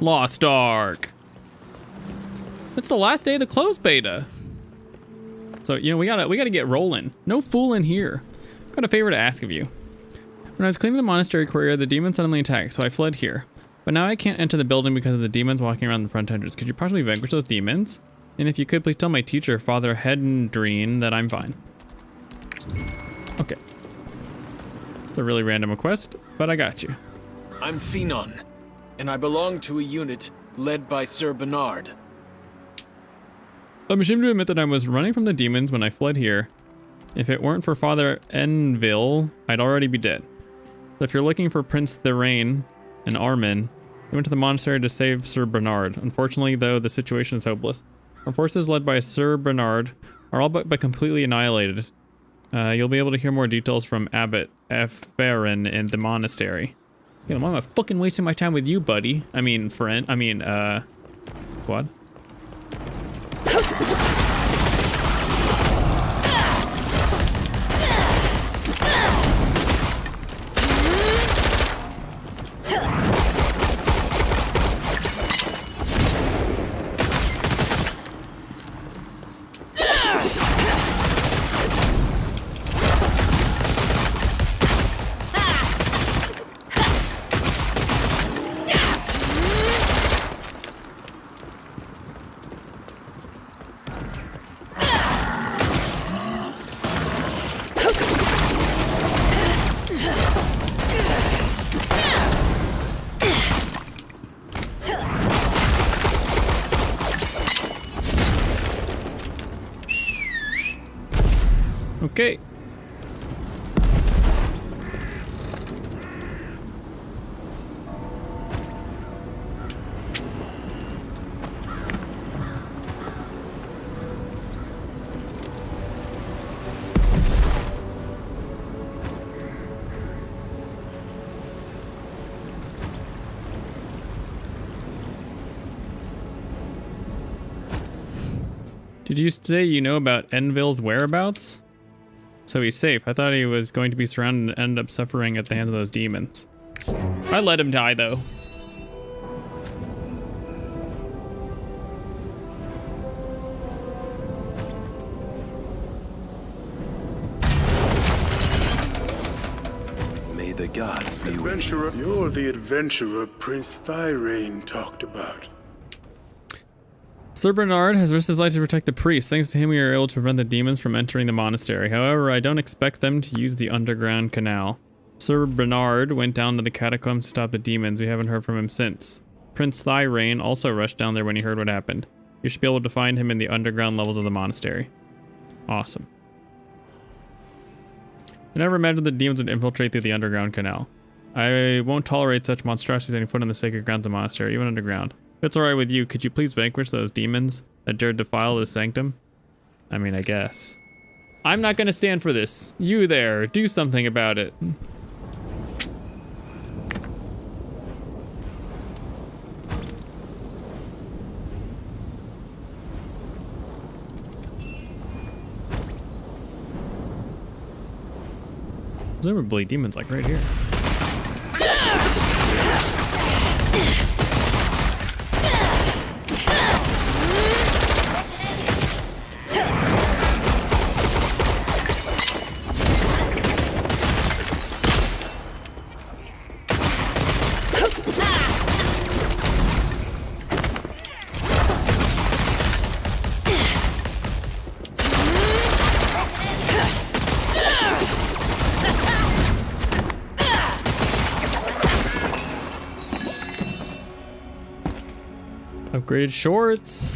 Lost Ark. It's the last day of the closed beta. So, you know, we gotta get rolling. No fooling here. I've got a favor to ask of you. When I was cleaning the monastery courtyard, the demon suddenly attacked, so I fled here. But now I can't enter the building because of the demons walking around the front entrance. Could you possibly vanquish those demons? And if you could, please tell my teacher, Father Hedendrine, that I'm fine. Okay. It's a really random request, but I got you. I'm Thenon, and I belong to a unit led by Sir Bernard. I'm ashamed to admit that I was running from the demons when I fled here. If it weren't for Father Enville, I'd already be dead. So if you're looking for Prince Therain and Armin, he went to the monastery to save Sir Bernard. Unfortunately, though, the situation is hopeless. Our forces led by Sir Bernard are all but completely annihilated. You'll be able to hear more details from Abbot Efferin in the monastery. You know, why am I fucking wasting my time with you, buddy? I mean, friend. I mean, what? Okay. Did you say you know about Enville's whereabouts? So he's safe. I thought he was going to be surrounded and end up suffering at the hands of those demons. I let him die, though. May the gods be with you. Adventurer, you're the adventurer Prince Therain talked about. Sir Bernard has risked his life to protect the priest. Thanks to him, we are able to prevent the demons from entering the monastery. However, I don't expect them to use the underground canal. Sir Bernard went down to the catacombs to stop the demons. We haven't heard from him since. Prince Therain also rushed down there when he heard what happened. You should be able to find him in the underground levels of the monastery. Awesome. I never imagined the demons would infiltrate through the underground canal. I won't tolerate such monstrosities any foot on the sacred grounds of the monastery, even underground. If it's alright with you, could you please vanquish those demons that dared defile this sanctum? I mean, I guess. I'm not gonna stand for this. You there, do something about it. Presumably demons like right here. Upgraded shorts.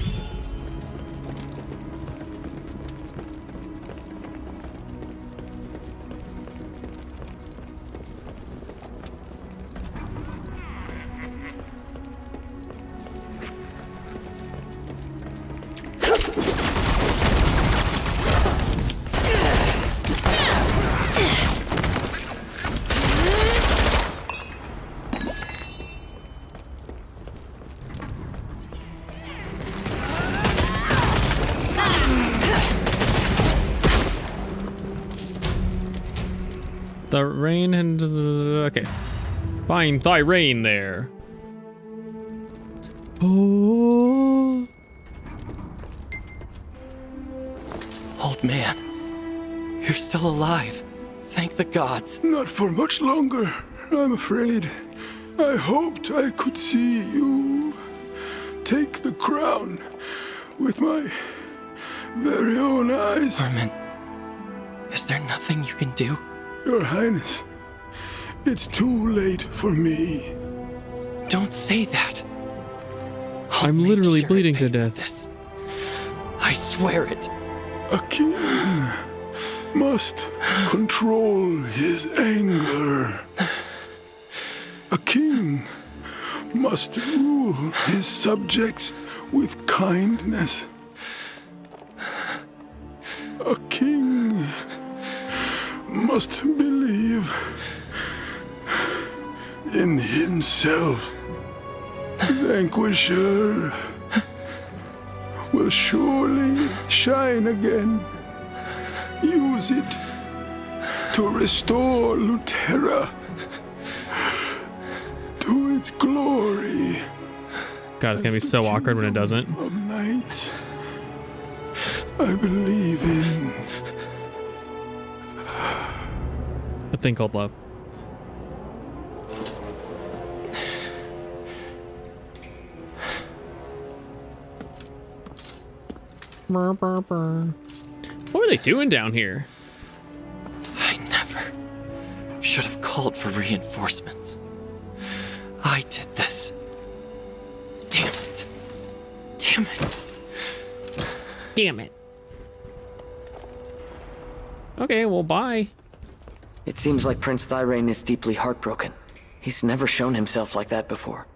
The rain and okay, fine, Therain there. Oh. Old man, you're still alive. Thank the gods. Not for much longer, I'm afraid. I hoped I could see you take the crown with my very own eyes. Armin, is there nothing you can do? Your Highness, it's too late for me. Don't say that. I'm literally bleeding to death. This. I swear it. A king must control his anger. A king must rule his subjects with kindness. A king must believe in himself. Vanquisher will surely shine again. Use it to restore Lutera to its glory. God, it's gonna be so awkward when it doesn't. Of night, I believe in A thing called love. What were they doing down here? I never should have called for reinforcements. I did this. Damn it. Damn it. Damn it. Okay, well, bye. It seems like Prince Thirain is deeply heartbroken. He's never shown himself like that before.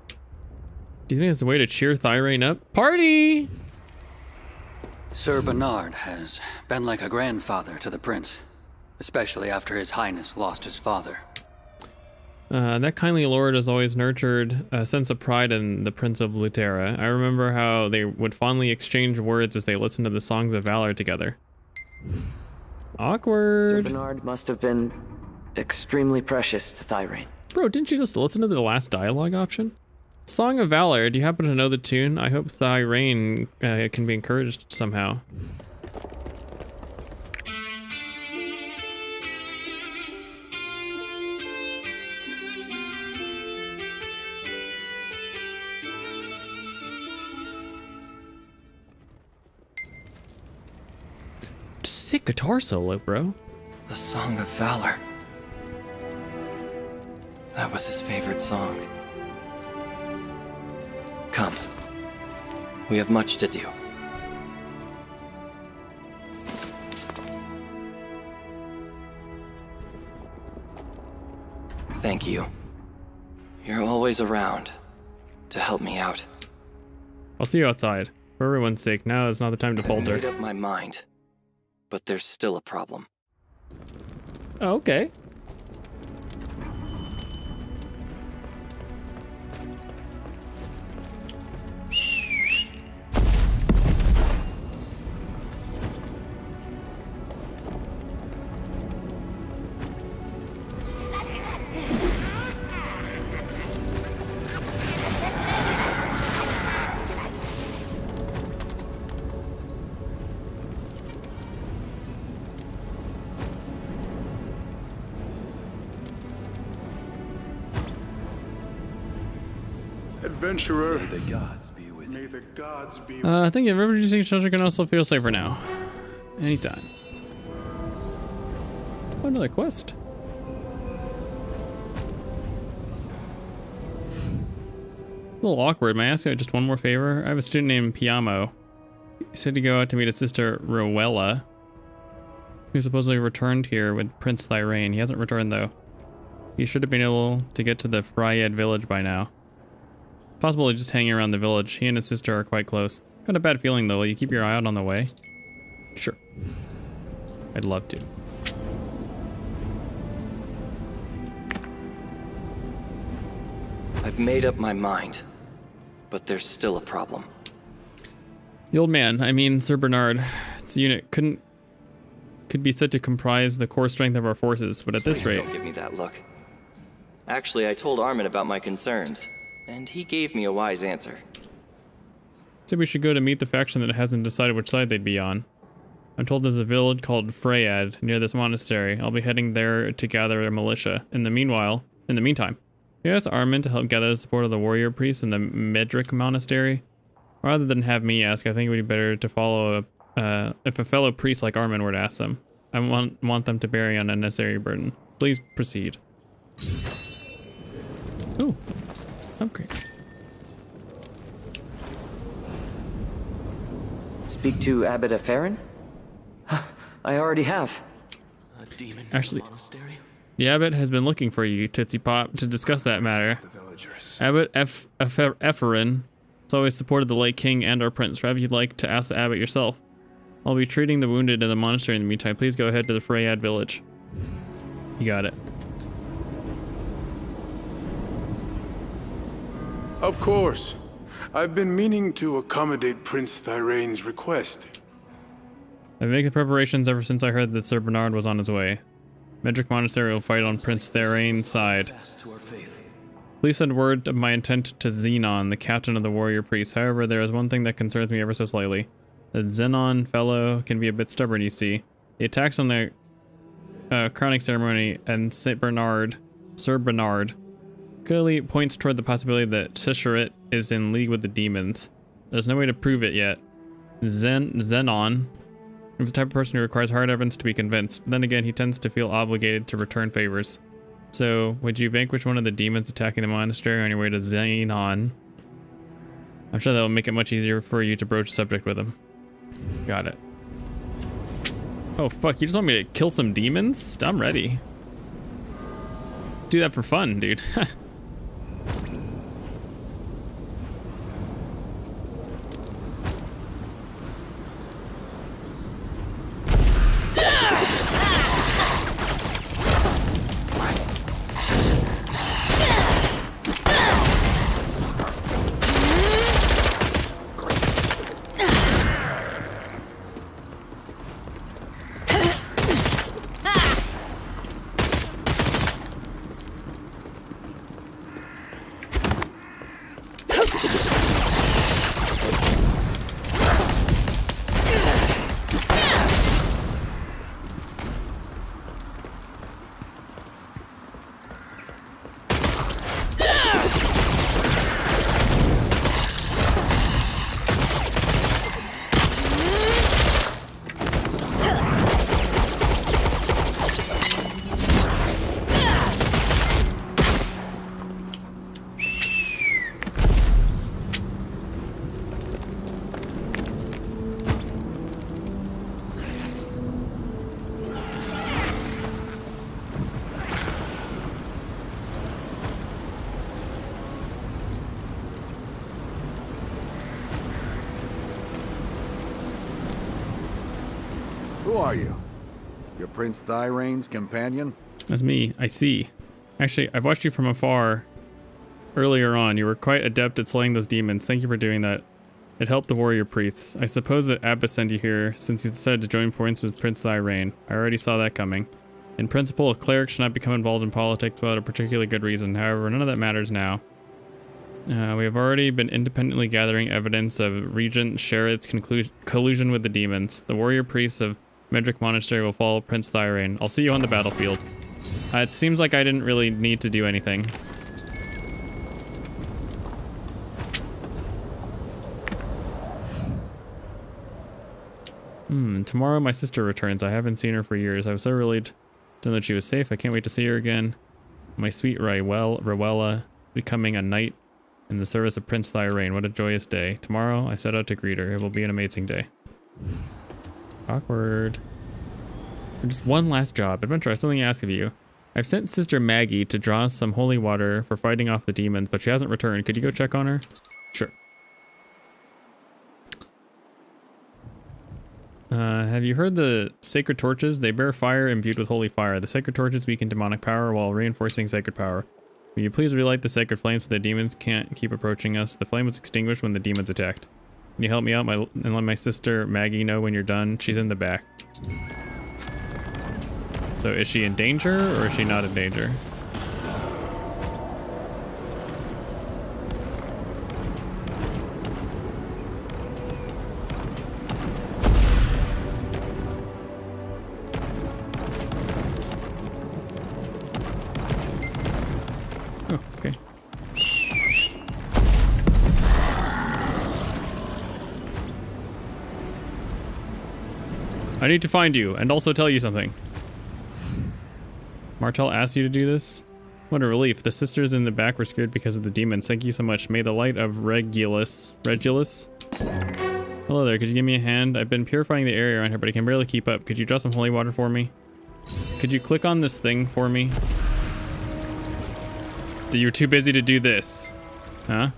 Do you think it's a way to cheer Thirain up? Party! Sir Bernard has been like a grandfather to the prince, especially after His Highness lost his father. That kindly lord has always nurtured a sense of pride in the Prince of Lutera. I remember how they would fondly exchange words as they listened to the songs of valor together. Awkward. Sir Bernard must have been extremely precious to Thirain. Bro, didn't you just listen to the last dialogue option? Song of Valor, do you happen to know the tune? I hope Thirain can be encouraged somehow. Sick guitar solo, bro. The Song of Valor. That was his favorite song. Come. We have much to do. Thank you. You're always around to help me out. I'll see you outside. For everyone's sake, now is not the time to I falter. made up my mind, but there's still a problem. Oh, okay. adventurer. May the gods be with you. May the gods be with I think every using shelter can also feel safer now. Anytime. Oh, another quest. A little awkward. May I ask you just one more favor? I have a student named Piamo. He said to go out to meet his sister Rowella, who supposedly returned here with Prince Thirain. He hasn't returned though. He should have been able to get to the Fryed village by now. Possible he's just hanging around the village. He and his sister are quite close. Got a bad feeling though. Will you keep your eye out on the way? Sure. I'd love to. I've made up my mind, but there's still a problem. The old man, I mean Sir Bernard, its unit could be said to comprise the core strength of our forces, but at this Please rate... don't give me that look. Actually, I told Armin about my concerns, and he gave me a wise answer. Said we should go to meet the faction that hasn't decided which side they'd be on. I'm told there's a village called Freyad near this monastery. I'll be heading there to gather a militia. In the meantime, you ask Armin to help gather the support of the warrior priests in the Medric monastery. Rather than have me ask, I think it would be better to follow if a fellow priest like Armin were to ask them. I want them to bear an unnecessary burden. Please proceed. Ooh, upgrade. Speak to Abbot Eferin? I already have. A demon Actually, monastery? the abbot has been looking for you, Tootsie Pop, to discuss that matter. The villagers. Abbot Eferin has always supported the late king and our prince. Perhaps you'd like to ask the abbot yourself. I'll be treating the wounded in the monastery in the meantime. Please go ahead to the Freyad village. You got it. Of course. I've been meaning to accommodate Prince Thirain's request. I've been making preparations ever since I heard that Sir Bernard was on his way. Medric Monastery will fight on Prince Thirain's side. Fast to our faith. Please send word of my intent to Xenon, the captain of the warrior priests. However, there is one thing that concerns me ever so slightly. The Xenon fellow can be a bit stubborn, you see. The attacks on the crowning ceremony and Sir Bernard, clearly points toward the possibility that Tisharet is in league with the demons. There's no way to prove it yet. Xenon is the type of person who requires hard evidence to be convinced. Then again, he tends to feel obligated to return favors. So, would you vanquish one of the demons attacking the monastery on your way to Xenon? I'm sure that will make it much easier for you to broach the subject with him. Got it. Oh fuck, you just want me to kill some demons? I'm ready. Do that for fun, dude. Who are you? You're Prince Thirain's companion? That's me, I see. Actually, I've watched you from afar earlier on. You were quite adept at slaying those demons. Thank you for doing that. It helped the warrior priests. I suppose that Abbot sent you here since you decided to join forces with Prince Thirain. I already saw that coming. In principle, a cleric should not become involved in politics without a particularly good reason. However, none of that matters now. We have already been independently gathering evidence of Regent Sherritt's collusion with the demons. The warrior priests of Medric Monastery will follow Prince Thirain. I'll see you on the battlefield. It seems like I didn't really need to do anything. Tomorrow my sister returns. I haven't seen her for years. I was so relieved to know that she was safe. I can't wait to see her again. My sweet Rowella, becoming a knight in the service of Prince Thirain. What a joyous day. Tomorrow I set out to greet her. It will be an amazing day. Awkward. Just one last job. Adventure, I have something to ask of you. I've sent Sister Maggie to draw some holy water for fighting off the demons, but she hasn't returned. Could you go check on her? Sure. Have you heard the sacred torches? They bear fire imbued with holy fire. The sacred torches weaken demonic power while reinforcing sacred power. Will you please relight the sacred flame so the demons can't keep approaching us? The flame was extinguished when the demons attacked. Can you help me out and let my sister Maggie know when you're done? She's in the back. So is she in danger or is she not in danger? I need to find you and also tell you something. Martel asked you to do this? What a relief. The sisters in the back were scared because of the demons. Thank you so much. May the light of Regulus. Hello there. Could you give me a hand? I've been purifying the area around here, but I can barely keep up. Could you draw some holy water for me? Could you click on this thing for me? You're too busy to do this. Huh?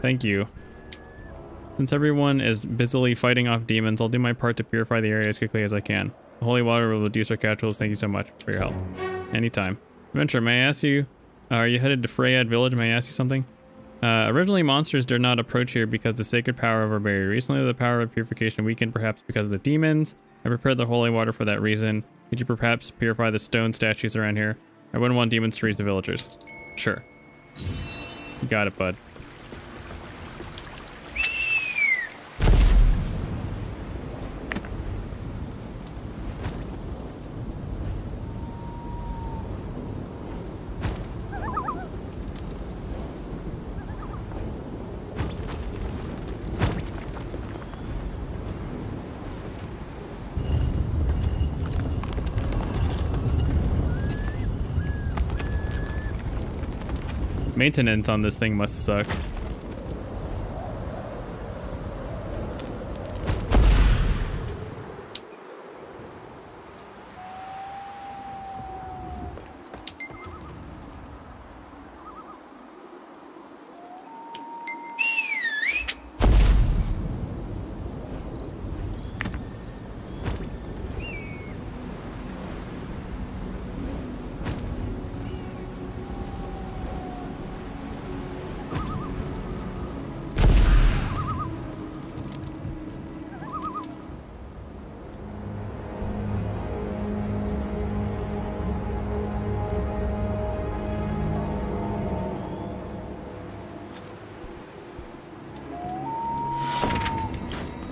Thank you. Since everyone is busily fighting off demons, I'll do my part to purify the area as quickly as I can. The holy water will reduce our casualties. Thank you so much for your help. Anytime. Adventure, may I ask you, are you headed to Freyad Village? May I ask you something? Originally, monsters dare not approach here because of the sacred power of our barrier. Recently, the power of purification weakened, perhaps because of the demons. I prepared the holy water for that reason. Could you perhaps purify the stone statues around here? I wouldn't want demons to freeze the villagers. Sure. You got it, bud. Maintenance on this thing must suck.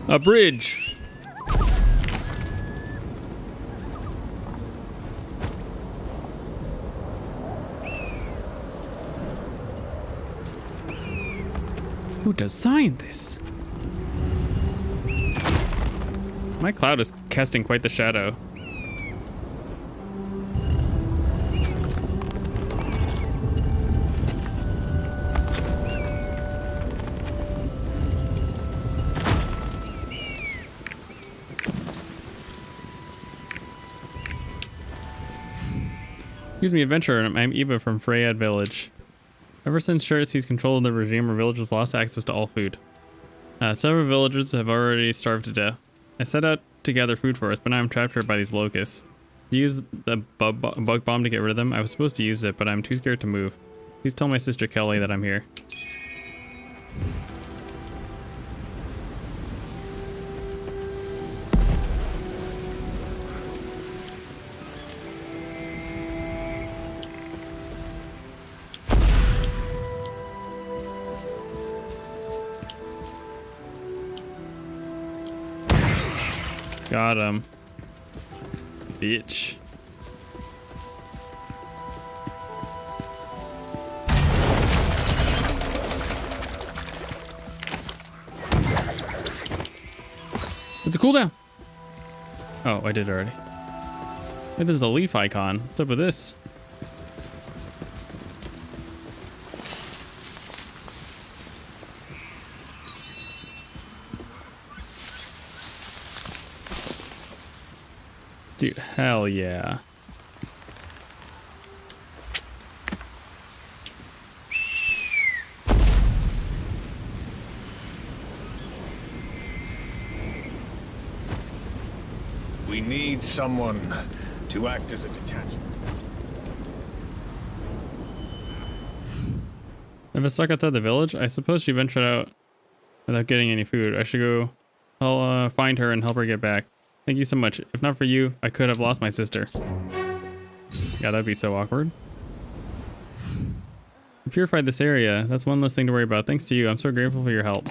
A bridge. Who designed this? My cloud is casting quite the shadow. Excuse me, adventurer. I'm Eva from Freyad Village. Ever since Shurt seized control of the regime, our village has lost access to all food. Several villagers have already starved to death. I set out to gather food for us, but now I'm trapped here by these locusts. To use the bug bomb to get rid of them, I was supposed to use it, but I'm too scared to move. Please tell my sister Kelly that I'm here. Got him. Bitch. It's a cooldown. Oh, I did already. Wait, there's a leaf icon. What's up with this? Dude, hell yeah. We need someone to act as a detachment. If it's stuck outside the village, I suppose she ventured out without getting any food. I should go. I'll find her and help her get back. Thank you so much. If not for you, I could have lost my sister. Yeah, that'd be so awkward. You purified this area. That's one less thing to worry about. Thanks to you. I'm so grateful for your help.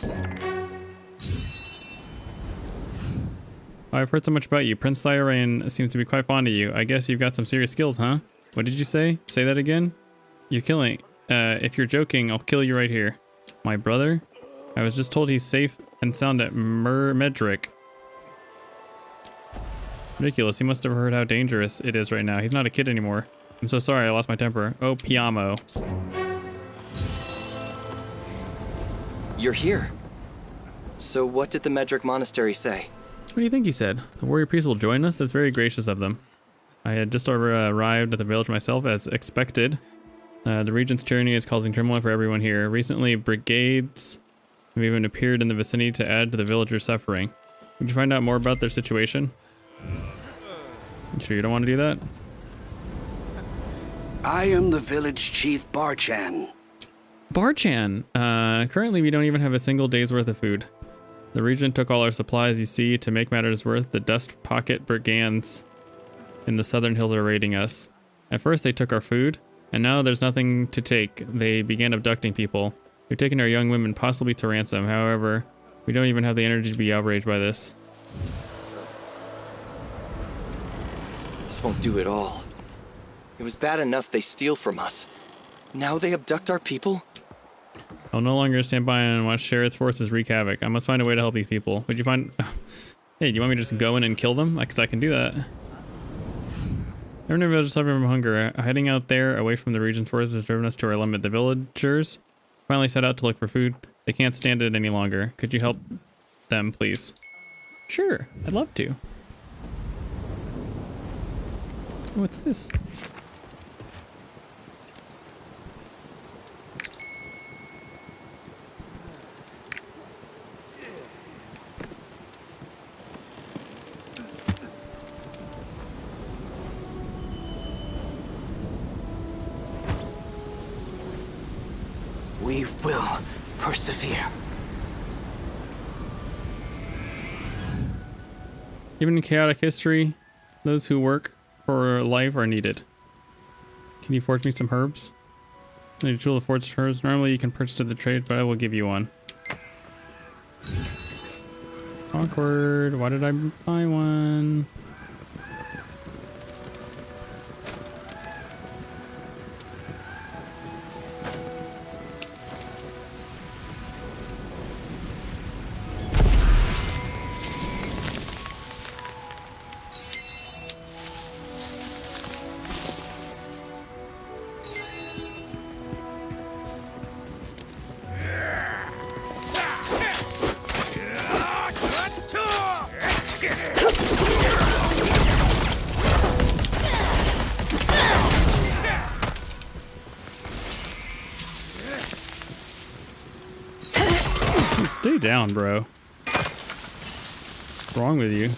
Oh, I've heard so much about you. Prince Thyrain seems to be quite fond of you. I guess you've got some serious skills, huh? What did you say? Say that again? You're killing. If you're joking, I'll kill you right here. My brother? I was just told he's safe and sound at Medric. Ridiculous. He must have heard how dangerous it is right now. He's not a kid anymore. I'm so sorry. I lost my temper. Oh, Piamo. You're here. So what did the Medric Monastery say? What do you think he said? The warrior priest will join us? That's very gracious of them. I had just arrived at the village myself as expected. The regent's tyranny is causing turmoil for everyone here. Recently, brigades have even appeared in the vicinity to add to the villagers' suffering. Would you find out more about their situation? You sure you don't want to do that? I am the village chief Barchan. Barchan! Currently we don't even have a single day's worth of food. The regent took all our supplies. You see, to make matters worse, the dust pocket brigands in the southern hills are raiding us. At first they took our food, and now there's nothing to take. They began abducting people. They've taken our young women, possibly to ransom. However, we don't even have the energy to be outraged by this. This won't do it all. It was bad enough they steal from us. Now they abduct our people? I'll no longer stand by and watch Sherrod's forces wreak havoc. I must find a way to help these people. Would you find... Hey, do you want me to just go in and kill them? Because I can do that. Everyone in the village is suffering from hunger. Heading out there, away from the region's forces, has driven us to our limit. The villagers finally set out to look for food. They can't stand it any longer. Could you help them, please? Sure, I'd love to. What's this? We will persevere. Even in chaotic history, those who work for life are needed. Can you forge me some herbs? I need a tool to forge herbs. Normally you can purchase at the trade, but I will give you one. Awkward. Why did I buy one? Stay down, bro. What's wrong with you?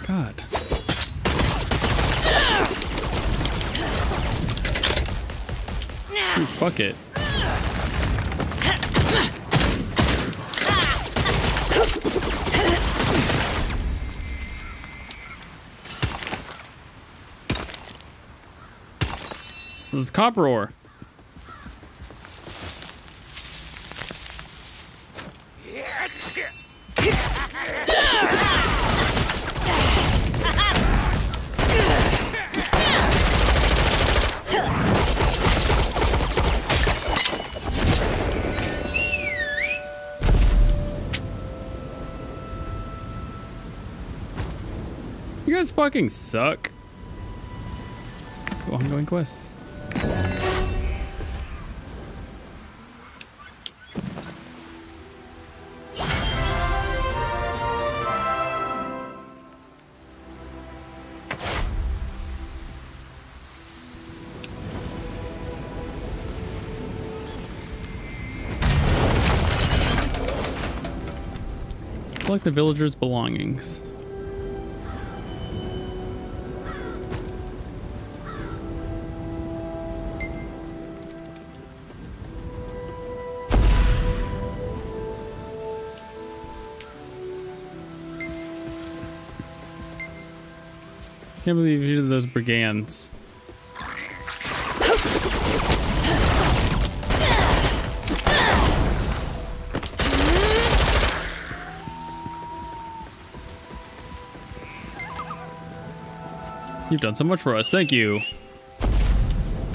God. Dude, fuck it. This is copper ore. You guys fucking suck. Ongoing quests. Collect the villagers' belongings. Can't believe you did those brigands. You've done so much for us. Thank you.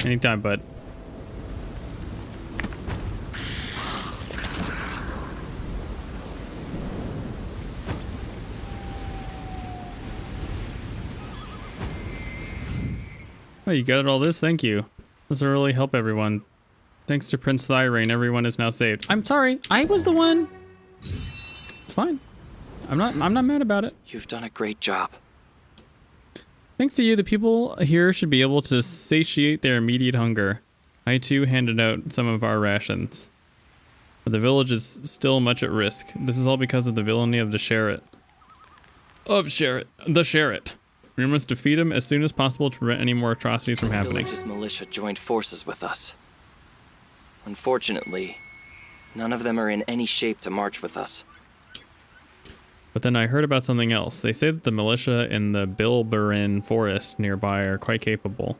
Anytime, bud. Oh, you got all this? Thank you. This will really help everyone. Thanks to Prince Thyrain, everyone is now saved. I'm sorry, I was the one. It's fine. I'm not mad about it. You've done a great job. Thanks to you, the people here should be able to satiate their immediate hunger. I too handed out some of our rations. But the village is still much at risk. This is all because of the villainy of the Sheriff. The Sheriff. We must defeat him as soon as possible to prevent any more atrocities from happening. The village's militia joined forces with us. Unfortunately, none of them are in any shape to march with us. But then I heard about something else. They say that the militia in the Bilberin forest nearby are quite capable.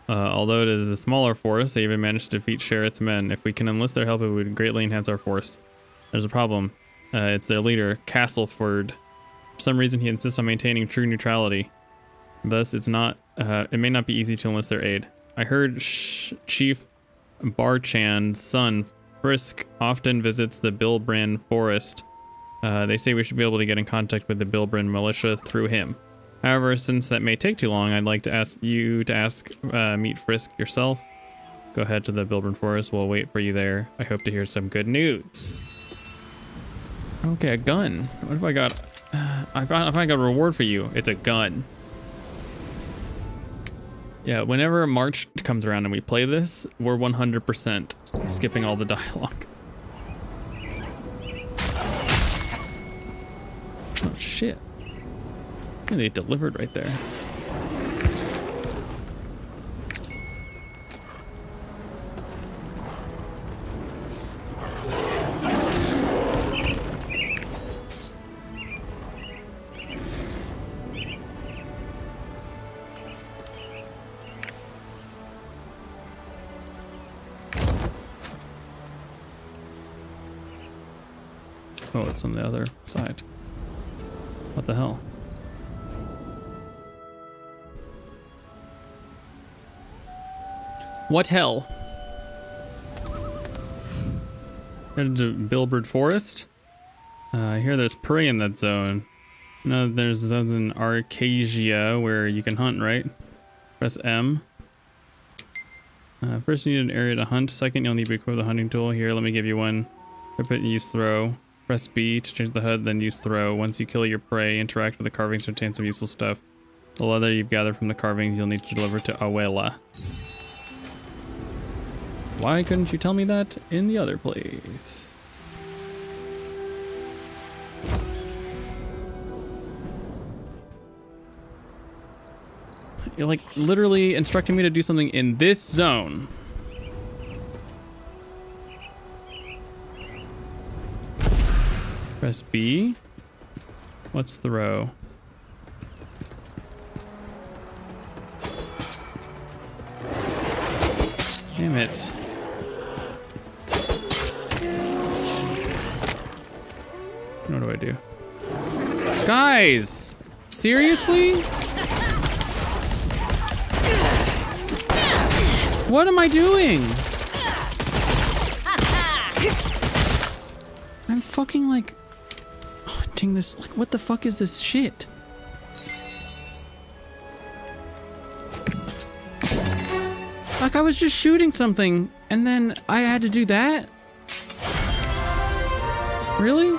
Although it is a smaller force, they even managed to defeat Sheriff's men. If we can enlist their help, it would greatly enhance our force. There's a problem. It's their leader, Castleford. For some reason, he insists on maintaining true neutrality. Thus, it may not be easy to enlist their aid. I heard Chief Barchan's son, Frisk, often visits the Bilbrin forest. They say we should be able to get in contact with the Bilbrin militia through him. However, since that may take too long, I'd like to ask you to meet Frisk yourself. Go ahead to the Bilbrin forest. We'll wait for you there. I hope to hear some good news. Okay, a gun. What have I got? I got a reward for you. It's a gun. Yeah, whenever March comes around and we play this, we're 100% skipping all the dialogue. Oh shit. Yeah, they delivered right there. Oh, it's on the other side. What the hell? What hell? Headed to Bilbert Forest. I hear there's prey in that zone. No, there's zones in Arcasia where you can hunt, right? Press M. First you need an area to hunt. Second, you'll need to equip the hunting tool. Here, let me give you one. Equip it and use throw. Press B to change the HUD, then use throw. Once you kill your prey, interact with the carvings to obtain some useful stuff. The leather you've gathered from the carvings you'll need to deliver to Abuela. Why couldn't you tell me that in the other place? You're like literally instructing me to do something in this zone. Press B. What's throw? Damn it. What do I do? Guys! Seriously? What am I doing? I'm fucking like hunting this. Like, what the fuck is this shit? Like, I was just shooting something and then I had to do that? Really?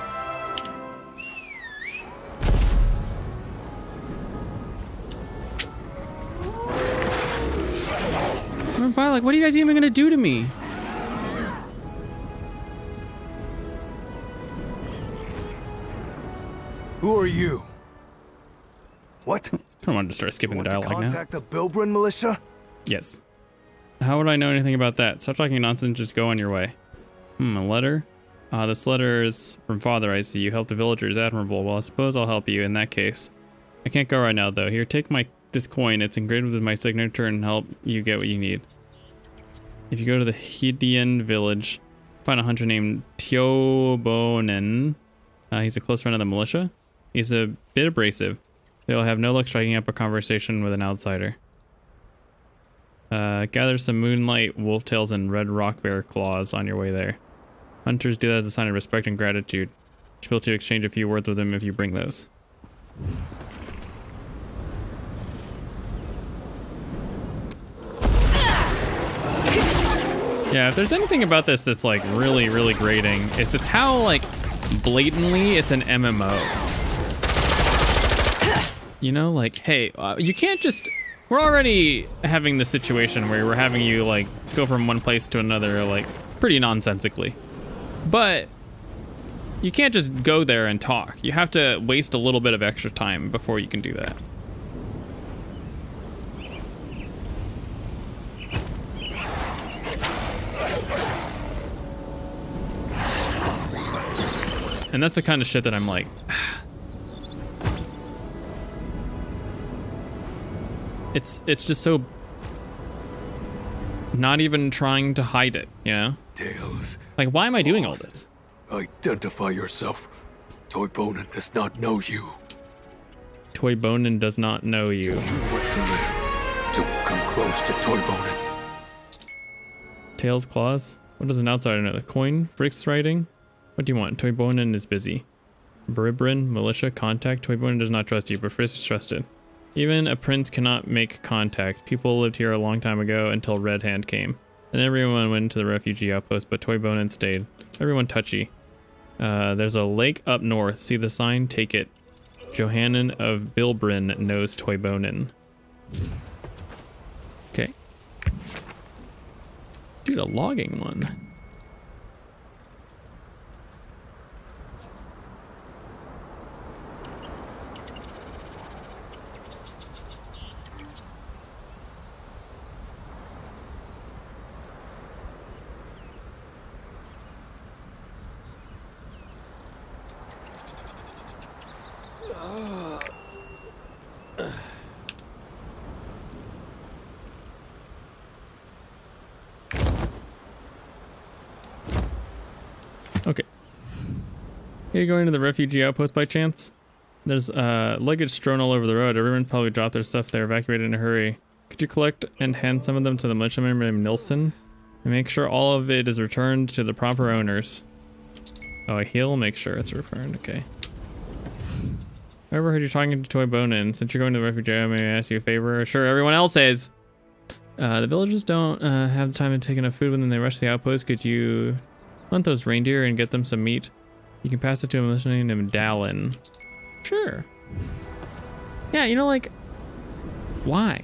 Like, what are you guys even gonna do to me? Who are you? What? I don't want to start skipping the dialogue now. Contact the Bilbrin militia? Yes. How would I know anything about that? Stop talking nonsense, just go on your way. A letter? This letter is from Father, I see. You help the villagers, admirable. Well, I suppose I'll help you in that case. I can't go right now, though. Here, take this coin. It's engraved with my signature and help you get what you need. If you go to the Hidian village, find a hunter named Tiobonen. He's a close friend of the militia. He's a bit abrasive. They'll have no luck striking up a conversation with an outsider. Gather some moonlight wolf tails and red rock bear claws on your way there. Hunters do that as a sign of respect and gratitude. You should be able to exchange a few words with them if you bring those. Yeah, if there's anything about this that's like really, really grating, it's how like blatantly it's an MMO. You know, like, hey, you can't just, we're already having the situation where we're having you like go from one place to another like pretty nonsensically. But you can't just go there and talk. You have to waste a little bit of extra time before you can do that. And that's the kind of shit that I'm like, it's just so not even trying to hide it, you know? Tails. Like, why am I doing all this? Identify yourself. Toy Bonin does not know you. Toy Bonin does not know you. You want to live. Don't come close to Toy Bonin. Tails claws? What does an outsider know? The coin? Frick's writing? What do you want? Toy Bonin is busy. Bribrin, militia, contact. Toy Bonin does not trust you, but Frisk is trusted. Even a prince cannot make contact. People lived here a long time ago until Red Hand came. Then everyone went to the refugee outpost, but Toy Bonin stayed. Everyone touchy. There's a lake up north. See the sign? Take it. Johannan of Bilbrin knows Toy Bonin. Okay. Dude, a logging one. Okay. Are you going to the refugee outpost by chance? There's luggage strewn all over the road. Everyone probably dropped their stuff there, evacuated in a hurry. Could you collect and hand some of them to the militiaman named Nilsson? And make sure all of it is returned to the proper owners. Oh, he'll make sure it's returned. Okay. I overheard you talking to Toy Bonin. Since you're going to the refugee, may I ask you a favor? Sure, everyone else is. The villagers don't have time to take enough food when they rush the outpost. Could you hunt those reindeer and get them some meat? You can pass it to a militiaman named Dallin. Sure. Yeah, you know, like, why?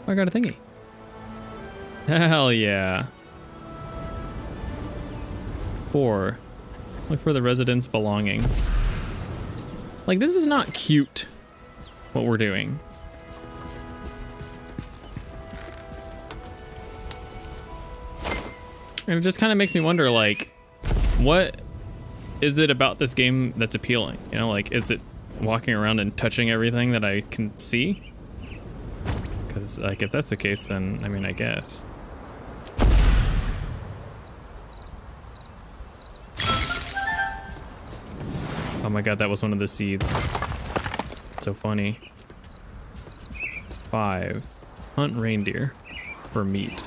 I got a thingy. Hell yeah. 4. Look for the residents' belongings. Like, this is not cute, what we're doing. And it just kind of makes me wonder, like, what is it about this game that's appealing? You know, like, is it walking around and touching everything that I can see? Because, like, if that's the case, then, I mean, I guess. Oh my god, that was one of the seeds. So funny. 5. Hunt reindeer for meat.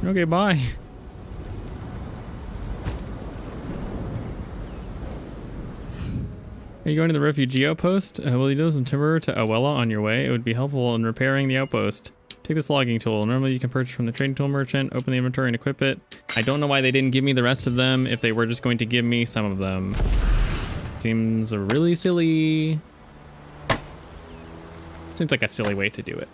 Okay, bye. Are you going to the refugee outpost? Will you do some timber to Awella on your way? It would be helpful in repairing the outpost. Take this logging tool. Normally you can purchase from the trading tool merchant, open the inventory and equip it. I don't know why they didn't give me the rest of them if they were just going to give me some of them. Seems really silly. Seems like a silly way to do it.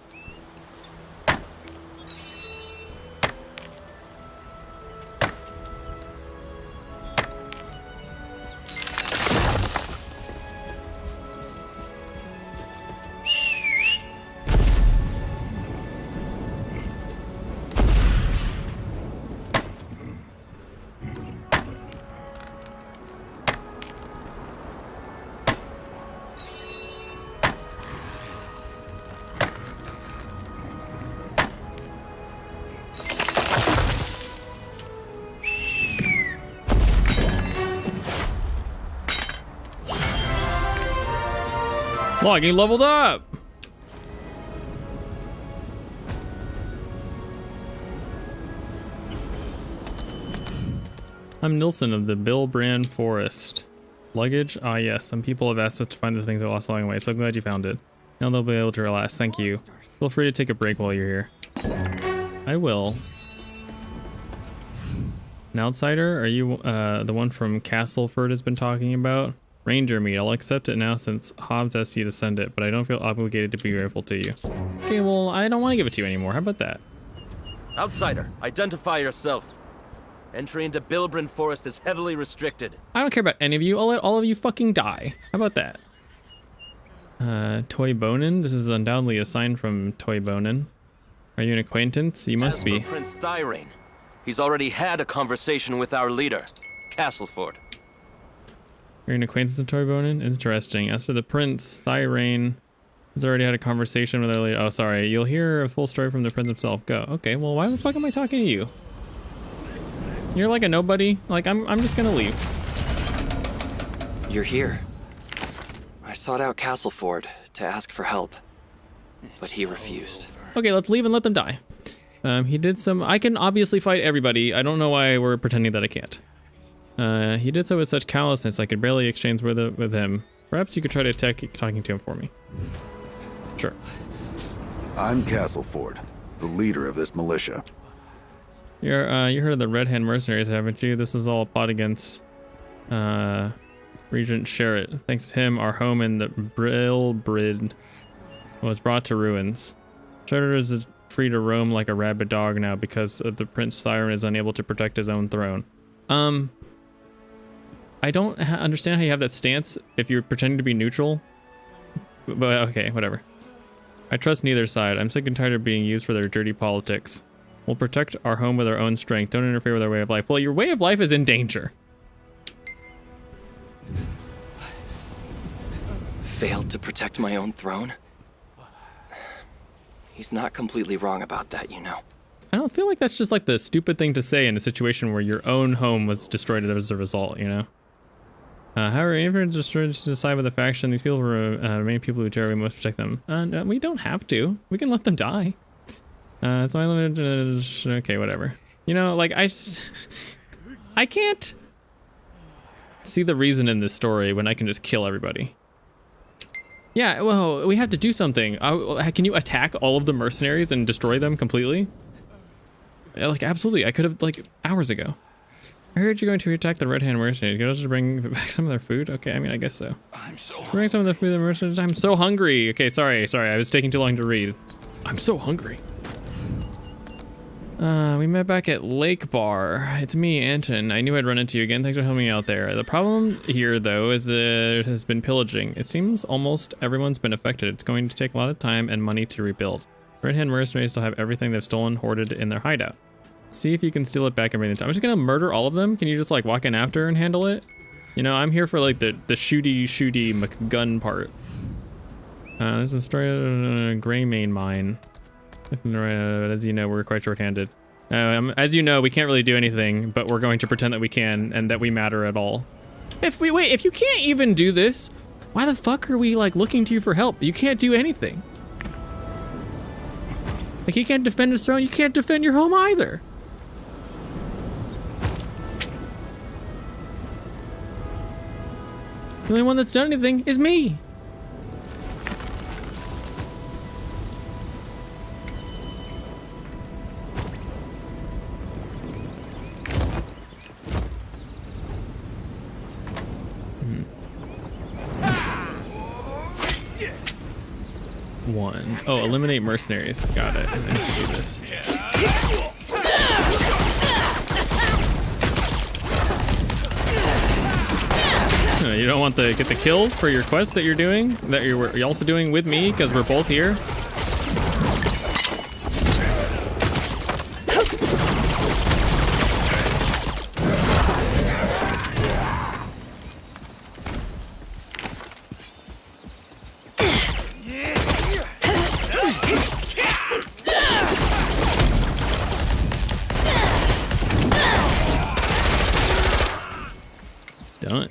Logging levels up. I'm Nilsson of the Bill Brand Forest. Luggage? Ah, yes. Some people have asked us to find the things that lost along the way, so I'm glad you found it. Now they'll be able to relax. Thank you. Feel free to take a break while you're here. I will. An outsider? Are you the one from Castleford has been talking about? Ranger meat. I'll accept it now since Hobbs asked you to send it, but I don't feel obligated to be grateful to you. Okay, well, I don't want to give it to you anymore. How about that? Outsider, identify yourself. Entry into Bilbrin Forest is heavily restricted. I don't care about any of you. I'll let all of you fucking die. How about that? Toy Bonin? This is undoubtedly a sign from Toy Bonin. Are you an acquaintance? You must be. Prince Thyrain. He's already had a conversation with our leader, Castleford. You're an acquaintance of Toy Bonin? Interesting. As for the prince, Thyrain has already had a conversation with our leader. Oh, sorry. You'll hear a full story from the prince himself. Go. Okay, well, why the fuck am I talking to you? You're like a nobody. Like, I'm just gonna leave. You're here. I sought out Castleford to ask for help, but he refused. Okay, let's leave and let them die. He did some... I can obviously fight everybody. I don't know why we're pretending that I can't. He did so with such callousness I could barely exchange with him. Perhaps you could try to talking to him for me. Sure. I'm Castleford, the leader of this militia. You heard of the Red Hand Mercenaries, haven't you? This is all a plot against Regent Sherritt. Thanks to him, our home in the Brilbrid was brought to ruins. Sherritt is free to roam like a rabid dog now because of the Prince Thyrain is unable to protect his own throne. I don't understand how you have that stance if you're pretending to be neutral. But okay, whatever. I trust neither side. I'm sick and tired of being used for their dirty politics. We'll protect our home with our own strength. Don't interfere with our way of life. Well, your way of life is in danger. Failed to protect my own throne? He's not completely wrong about that, you know. I don't feel like that's just like the stupid thing to say in a situation where your own home was destroyed as a result, you know? However, even if it's destroyed to decide with the faction, these people remain people who care. We must protect them. No, we don't have to. We can let them die. It's my limited. Okay, whatever. You know, like I can't see the reason in this story when I can just kill everybody. Yeah, well, we have to do something. Can you attack all of the mercenaries and destroy them completely? Like, absolutely. I could have, like, hours ago. I heard you're going to attack the Red Hand Mercenaries. You can also bring back some of their food? Okay, I mean, I guess so. Bring some of the food to the mercenaries. I'm so hungry. Okay, sorry. I was taking too long to read. I'm so hungry. We met back at Lake Bar. It's me, Anton. I knew I'd run into you again. Thanks for helping me out there. The problem here, though, is that it has been pillaging. It seems almost everyone's been affected. It's going to take a lot of time and money to rebuild. Red Hand Mercenaries still have everything they've stolen hoarded in their hideout. See if you can steal it back and bring it down. I'm just gonna murder all of them. Can you just like walk in after and handle it? You know, I'm here for like the shooty McGun part. This is a story of Greymane mine. As you know, we're quite short-handed. As you know, we can't really do anything, but we're going to pretend that we can and that we matter at all. If you can't even do this, why the fuck are we like looking to you for help? You can't do anything. Like, he can't defend his throne, you can't defend your home either. The only one that's done anything is me. One. Oh, eliminate mercenaries. Got it. And then you do this. You don't want to get the kills for your quest that you're doing, that you're also doing with me, because we're both here. Done.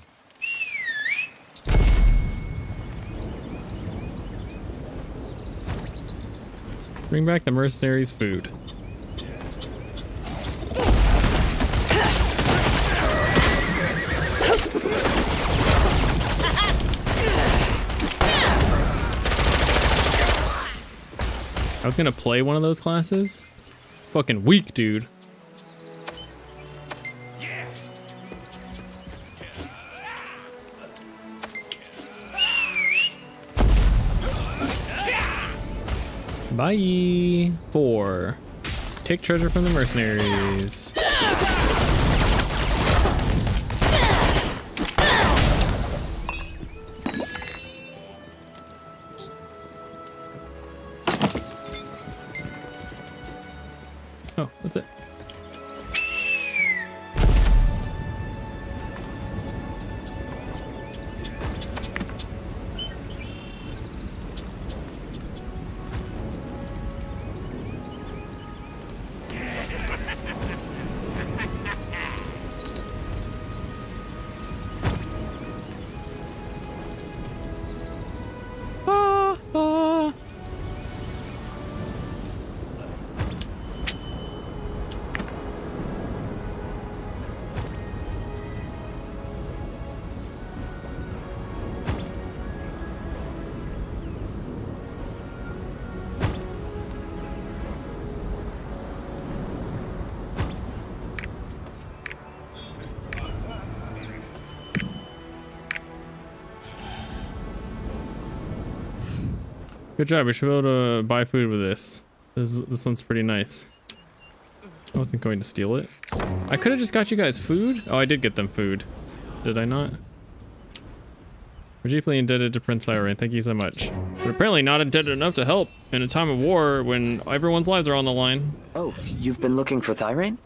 Bring back the mercenaries' food. I was gonna play one of those classes. Fucking weak, dude. Bye. 4. Take treasure from the mercenaries. Oh, that's it. Good job. We should be able to buy food with this. This one's pretty nice. I wasn't going to steal it. I could have just got you guys food. Oh, I did get them food. Did I not? We're deeply indebted to Prince Thyrane. Thank you so much. But apparently not indebted enough to help in a time of war when everyone's lives are on the line. Oh, you've been looking for Thyrane?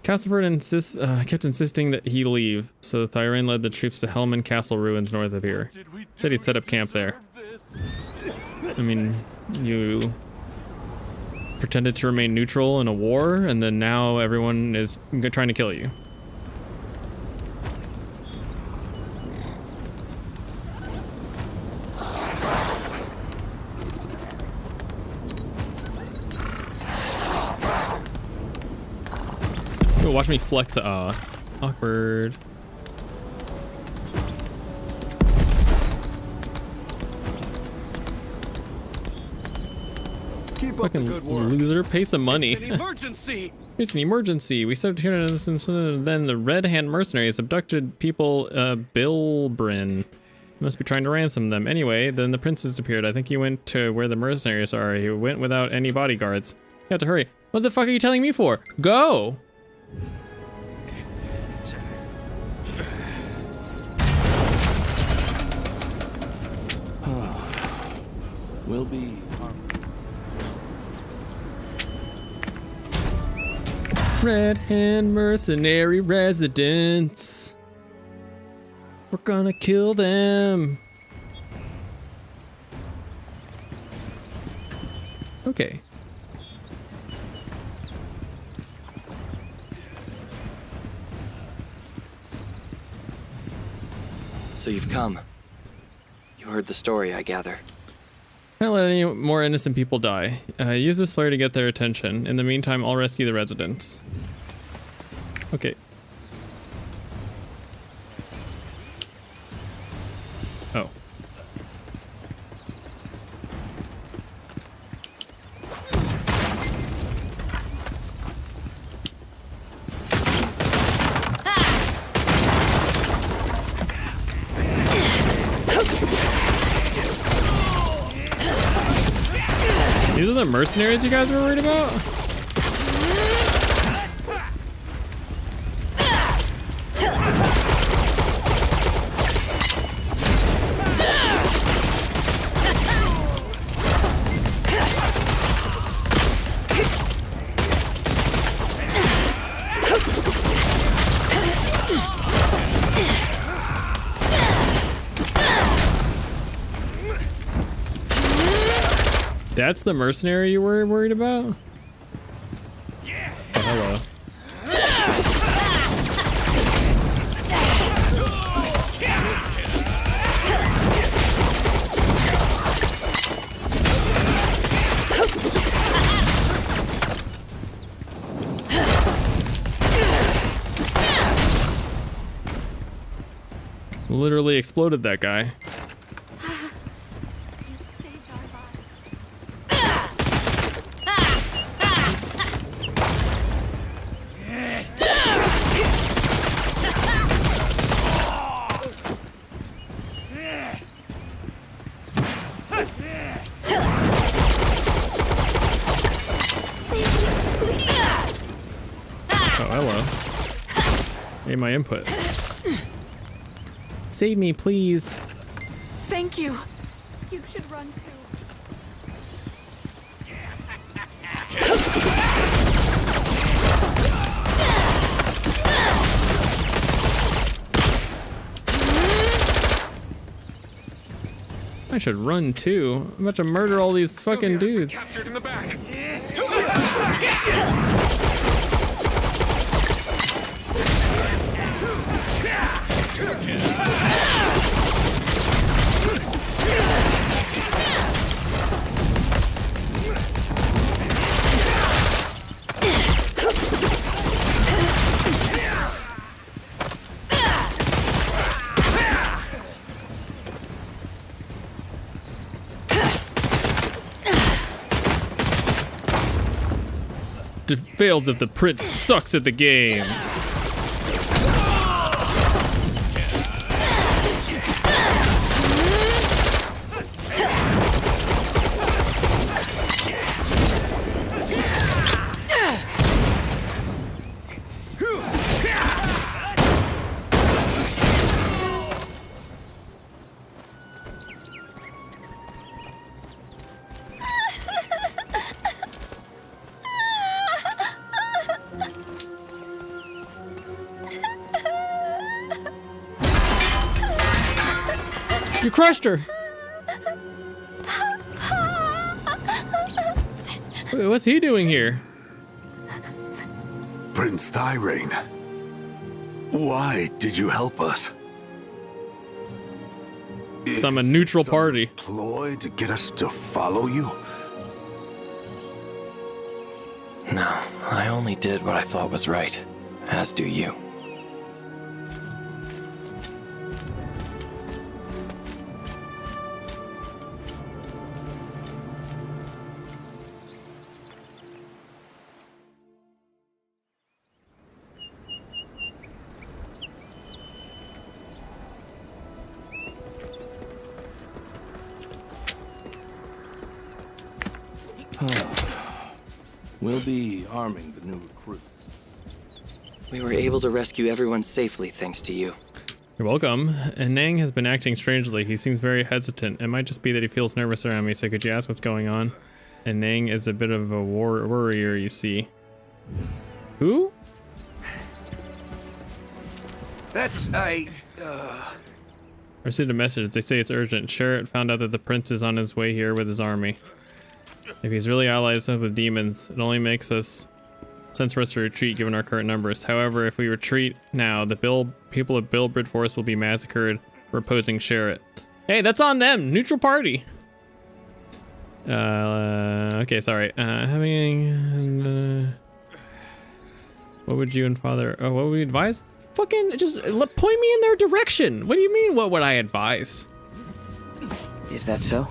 Castleford kept insisting that he leave, so Thyrane led the troops to Hellman Castle ruins north of here. Said he'd set up camp there. I mean, you pretended to remain neutral in a war, and then now everyone is trying to kill you. Oh, watch me flex. Awkward. Keep up the Fucking good work. loser, pay some money. It's an emergency! It's an emergency. We set up here, and then the Red Hand mercenaries abducted people, Bilbrin. Must be trying to ransom them. Anyway, then the prince disappeared. I think he went to where the mercenaries are. He went without any bodyguards. You have to hurry. What the fuck are you telling me for? Go! We'll be... Red Hand mercenary residents. We're gonna kill them. Okay. So you've come. You heard the story, I gather. Can't let any more innocent people die. Use this flare to get their attention. In the meantime, I'll rescue the residents. Okay. Oh. These are the mercenaries you guys were worried about? That's the mercenary you were worried about? Yeah. Oh, hello. Literally exploded that guy. Oh, hello. Hey, my input. Save me, please. Thank you. You should run too. I should run too. I'm about to murder all these fucking dudes. Captured in the back. It fails if the prince sucks at the game. You crushed her. Wait, what's he doing here? Prince Thirain, why did you help us? So I'm a neutral party. Ploy to get us to follow you? No, I only did what I thought was right, as do you. We'll be arming the new recruits. We were able to rescue everyone safely thanks to you. You're welcome. And Nang has been acting strangely. He seems very hesitant. It might just be that he feels nervous around me, so could you ask what's going on? And Nang is a bit of a worrier, you see. Who? That's I received a message. They say it's urgent. Sherritt found out that the prince is on his way here with his army. If he's really allies with the demons, it only makes sense for us to retreat given our current numbers. However, if we retreat now, the people of Bilbrid Forest will be massacred for opposing Sherritt. Hey, that's on them. Neutral party. Okay, sorry. What would you and father? Oh, what would we advise? Fucking just point me in their direction. What do you mean? What would I advise? Is that so?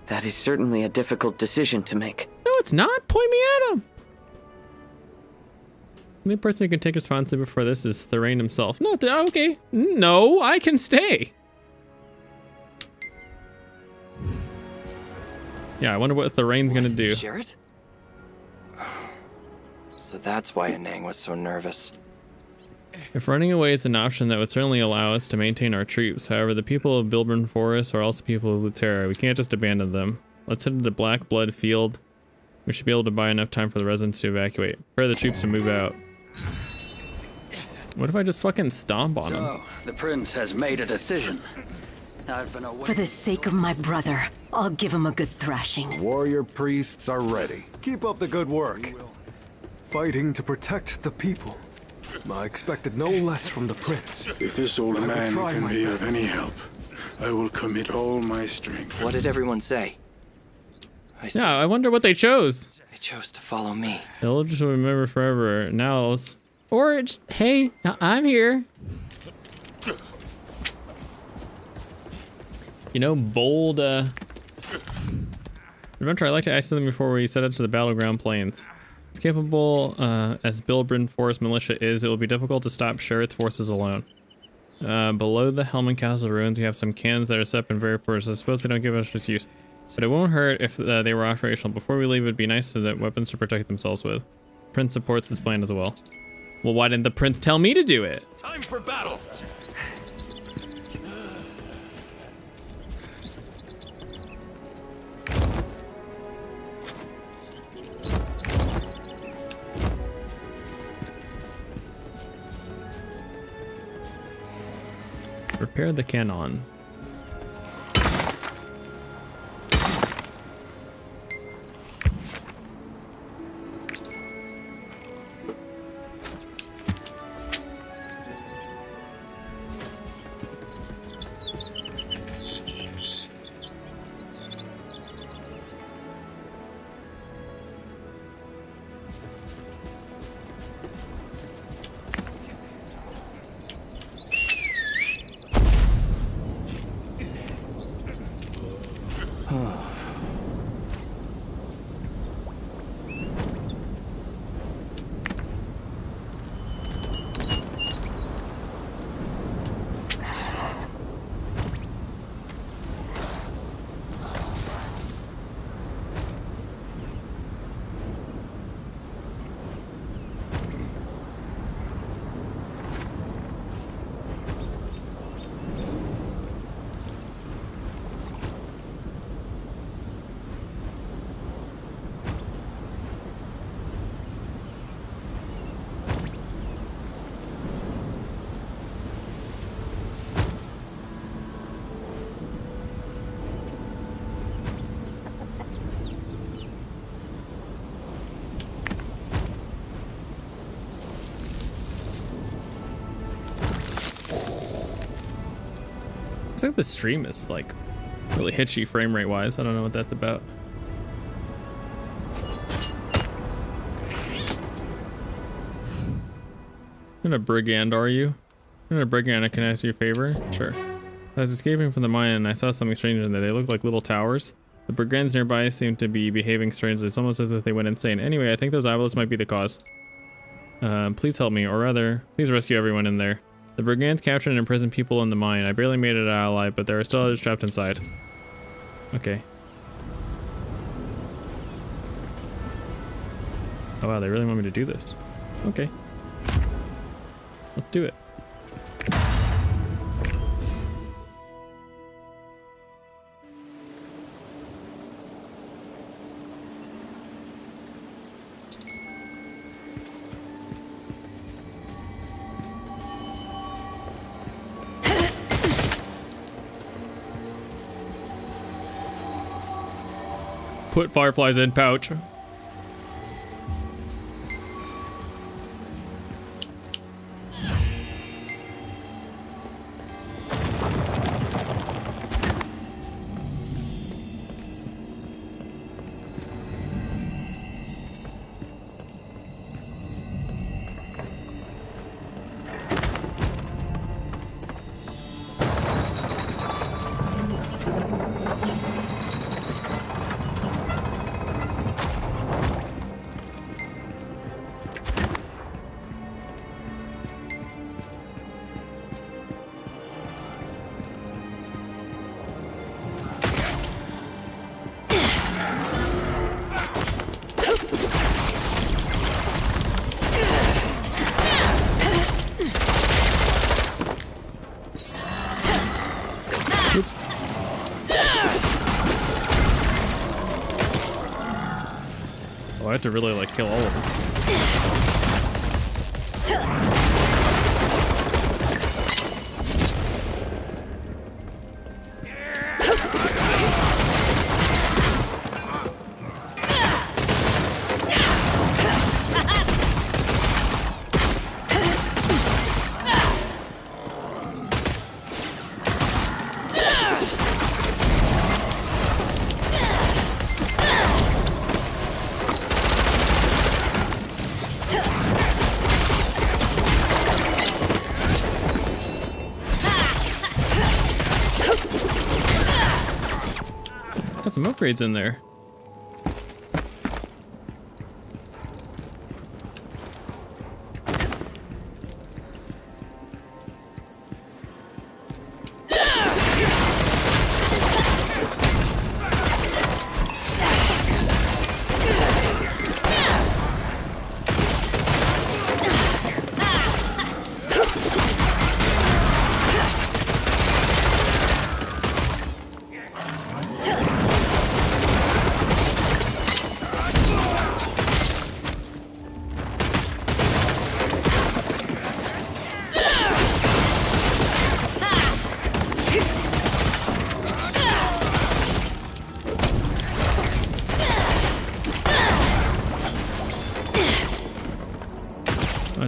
That is certainly a difficult decision to make. No, it's not. Point me at him. The only person who can take responsibility for this is Thirain himself. No, okay. No, I can stay. Yeah, I wonder what Thirain's gonna do. Sherritt? So that's why Anang was so nervous. If running away is an option, that would certainly allow us to maintain our troops. However, the people of Bilbrid Forest are also people of Lutera. We can't just abandon them. Let's head to the Black Blood Field. We should be able to buy enough time for the residents to evacuate. Prepare the troops to move out. What if I just fucking stomp on them? So, the prince has made a decision. I've been away. For the sake of my brother, I'll give him a good thrashing. Warrior priests are ready. Keep up the good work. Fighting to protect the people. I expected no less from the prince. If this old man can be of any help, I will commit all my strength. What did everyone say? Yeah, I wonder what they chose. They chose to follow me. They'll just remember forever. Now let's... Or just, hey, I'm here. You know, bold, Adventure, I'd like to ask something before we set out to the battleground plains. As capable as Bilbrin Forest Militia is, it will be difficult to stop Sherritt's forces alone. Below the Helman Castle ruins, we have some cannons that are set up in very poor, so I suppose they don't give us use. But it won't hurt if they were operational. Before we leave, it would be nice to have weapons to protect themselves with. Prince supports this plan as well. Well, why didn't the Prince tell me to do it? Time for battle! Repair the cannon. Looks like the stream is like really hitchy frame rate wise. I don't know what that's about. You're not a brigand, are you? You're not a brigand. Can I ask you a favor? Sure. I was escaping from the mine and I saw something strange in there. They look like little towers. The brigands nearby seem to be behaving strangely. It's almost as if they went insane. Anyway, I think those eyeballs might be the cause. Please help me, or rather, please rescue everyone in there. The brigands captured and imprisoned people in the mine. I barely made it out alive, but there are still others trapped inside. Okay. Oh wow, they really want me to do this. Okay. Let's do it. Put fireflies in pouch. Oops. Oh, I have to really like kill all of them. some upgrades in there.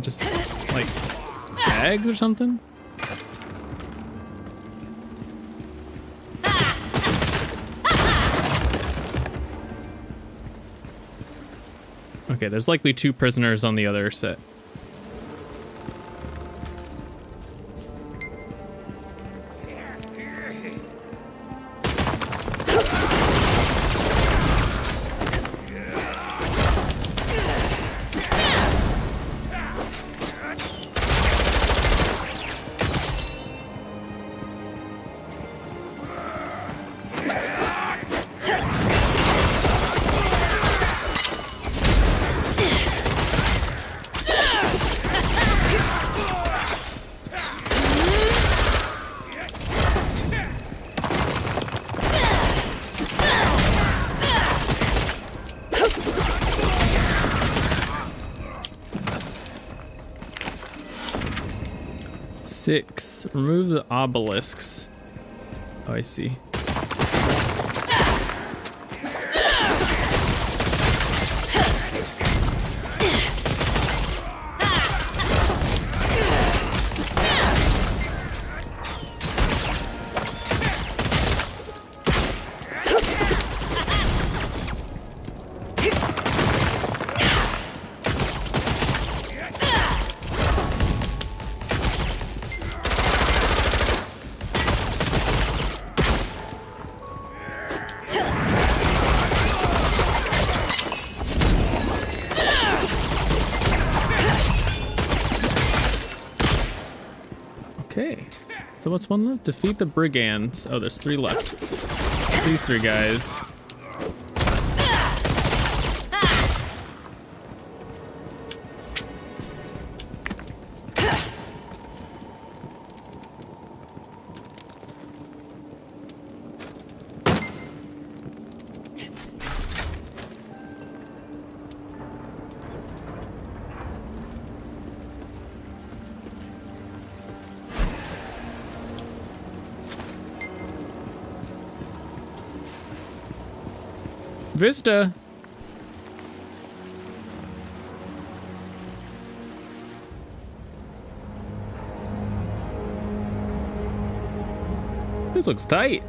Just like bags or something? Okay, there's likely 2 prisoners on the other set. Six, remove the obelisks. Oh, I see. Okay, so what's one left? Defeat the brigands. Oh, there's 3 left. These 3 guys. Vista. This looks tight.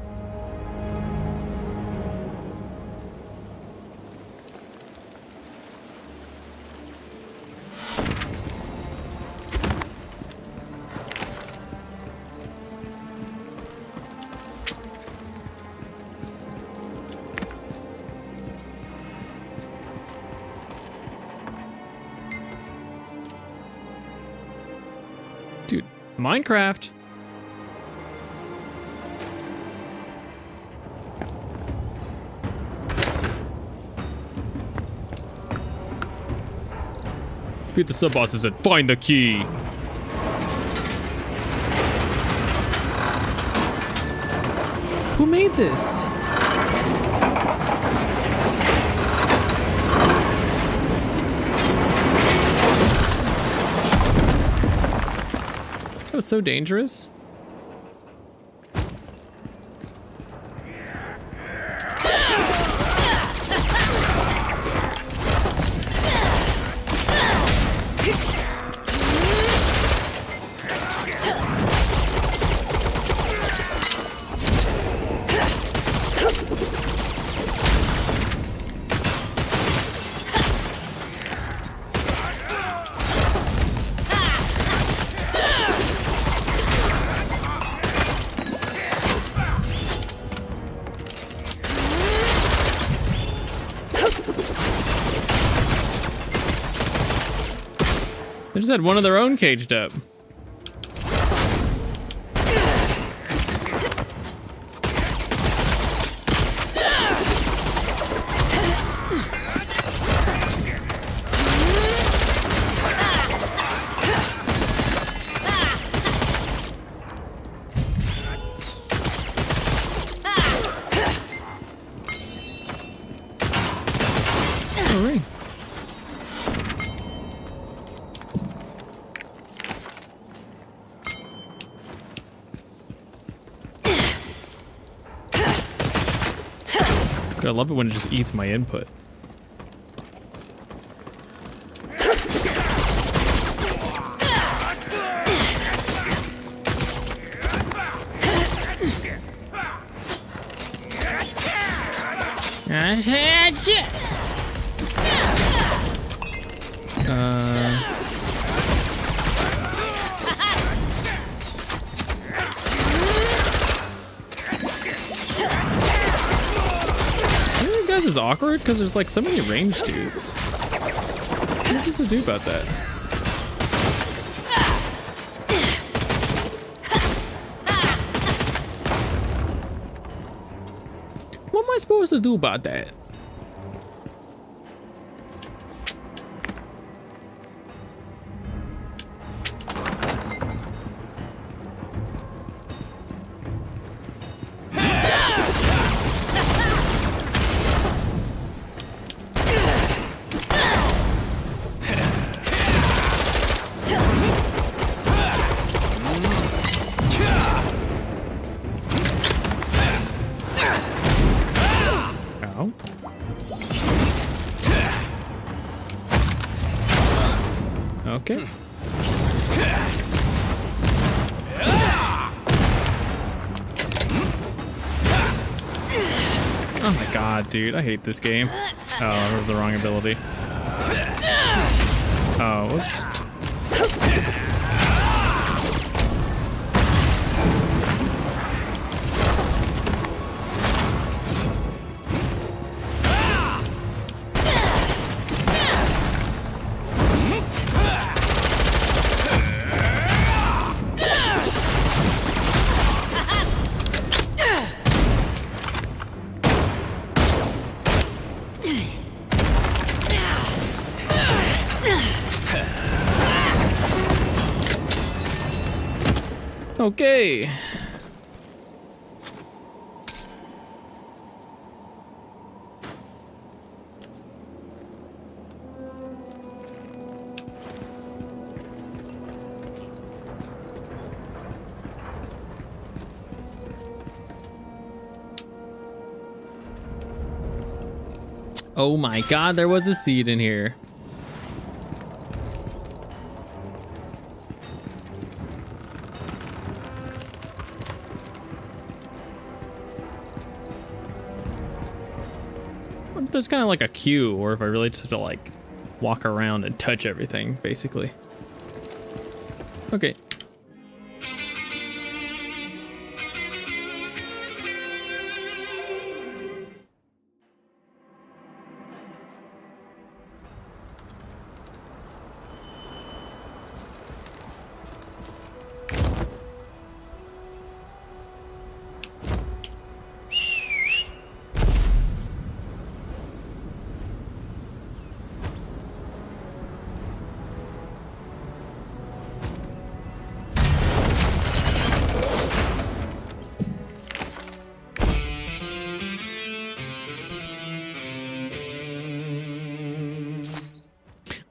Dude, Minecraft. Defeat the sub-bosses and find the key. Who made this? That was so dangerous. just had one of their own caged up. I love it when it just eats my input. This is awkward because there's like so many ranged dudes. What is this to do about that? What am I supposed to do about that? Okay. Oh my god, dude, I hate this game. Oh, that was the wrong ability. Oh, whoops. Okay. Oh my god, there was a seed in here. There's kind of like a queue, or if I really just to like walk around and touch everything, basically. Okay.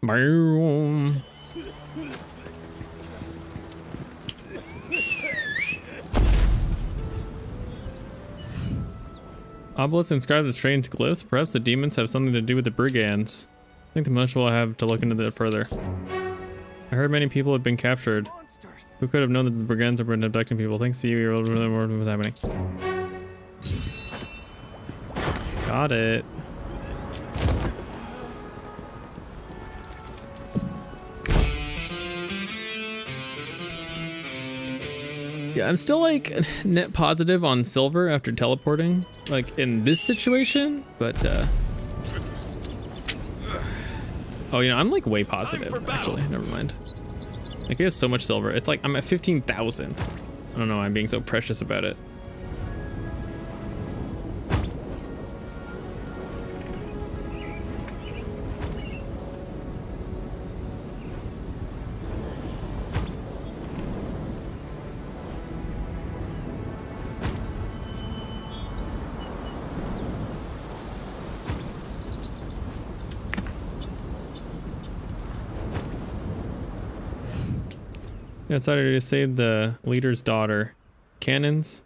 Boom. Obelisks inscribed with strange glyphs. Perhaps the demons have something to do with the brigands. I think the much will have to look into that further. I heard many people have been captured. Who could have known that the brigands have been abducting people? Thanks to you, you're able to know more what's happening. Got it. Yeah, I'm still like net positive on silver after teleporting, like in this situation, but oh, you know, I'm like way positive actually, never mind. Like, he has so much silver. It's like I'm at 15,000. I don't know why I'm being so precious about it. Yeah, it's harder to save the leader's daughter. Cannons?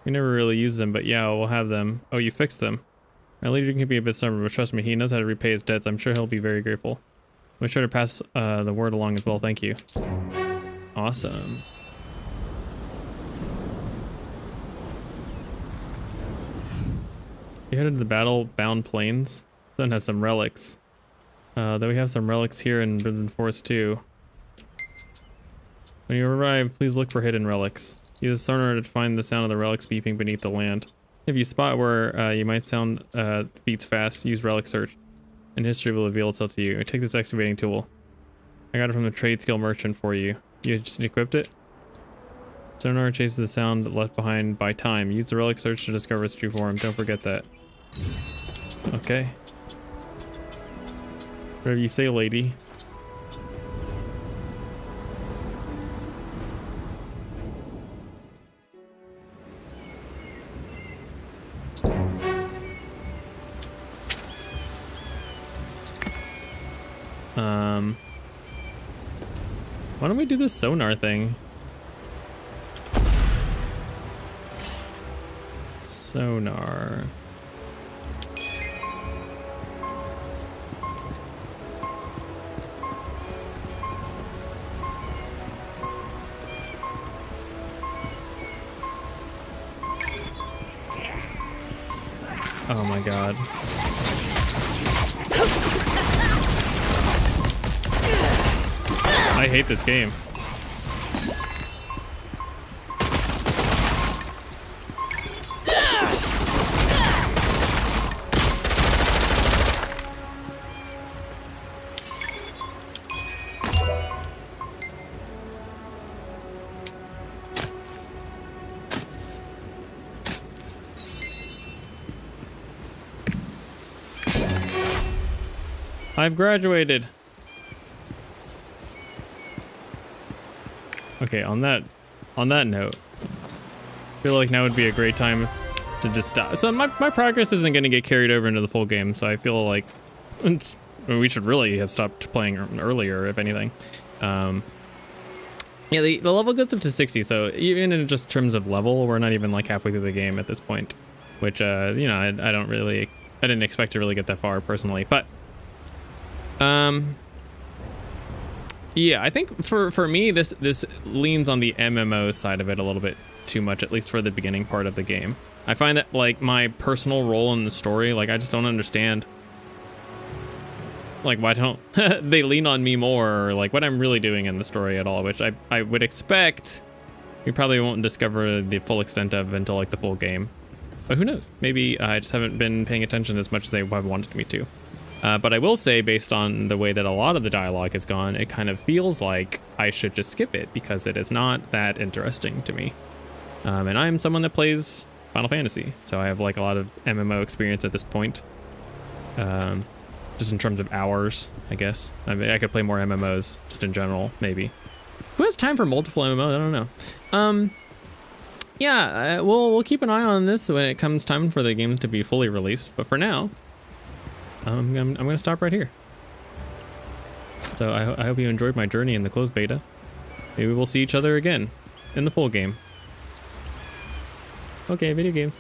We never really use them, but yeah, we'll have them. Oh, you fixed them. My leader can be a bit stubborn, but trust me, he knows how to repay his debts. I'm sure he'll be very grateful. Make sure to pass the word along as well. Thank you. Awesome. We headed to the battle-bound plains. Then has some relics. Then we have some relics here in Bridden Forest too. When you arrive, please look for hidden relics. Use a sonar to find the sound of the relics beeping beneath the land. If you spot where you might sound beats fast, use relic search, and history will reveal itself to you. Take this excavating tool. I got it from the trade skill merchant for you. You just equipped it? Sonar chases the sound left behind by time. Use the relic search to discover its true form. Don't forget that. Okay. Whatever you say, lady. Why don't we do this sonar thing? Sonar. Oh my god. I hate this game. I've graduated. Okay, on that note, I feel like now would be a great time to just stop. So my progress isn't going to get carried over into the full game, so I feel like we should really have stopped playing earlier, if anything. Yeah, the level goes up to 60, so even in just terms of level, we're not even like halfway through the game at this point, which, you know, I didn't expect to really get that far personally, but yeah, I think for me, this leans on the MMO side of it a little bit too much, at least for the beginning part of the game. I find that, like, my personal role in the story, like, I just don't understand, like, why don't they lean on me more, or, like, what I'm really doing in the story at all, which I would expect we probably won't discover the full extent of until, like, the full game. But who knows? Maybe I just haven't been paying attention as much as they have wanted me to. But I will say, based on the way that a lot of the dialogue has gone, it kind of feels like I should just skip it because it is not that interesting to me. And I'm someone that plays Final Fantasy, so I have like a lot of MMO experience at this point. Just in terms of hours, I guess. I mean, I could play more MMOs just in general, maybe. Who has time for multiple MMOs? I don't know. Yeah, we'll keep an eye on this when it comes time for the game to be fully released. But for now, I'm gonna stop right here. So I hope you enjoyed my journey in the closed beta. Maybe we'll see each other again in the full game. Okay, video games.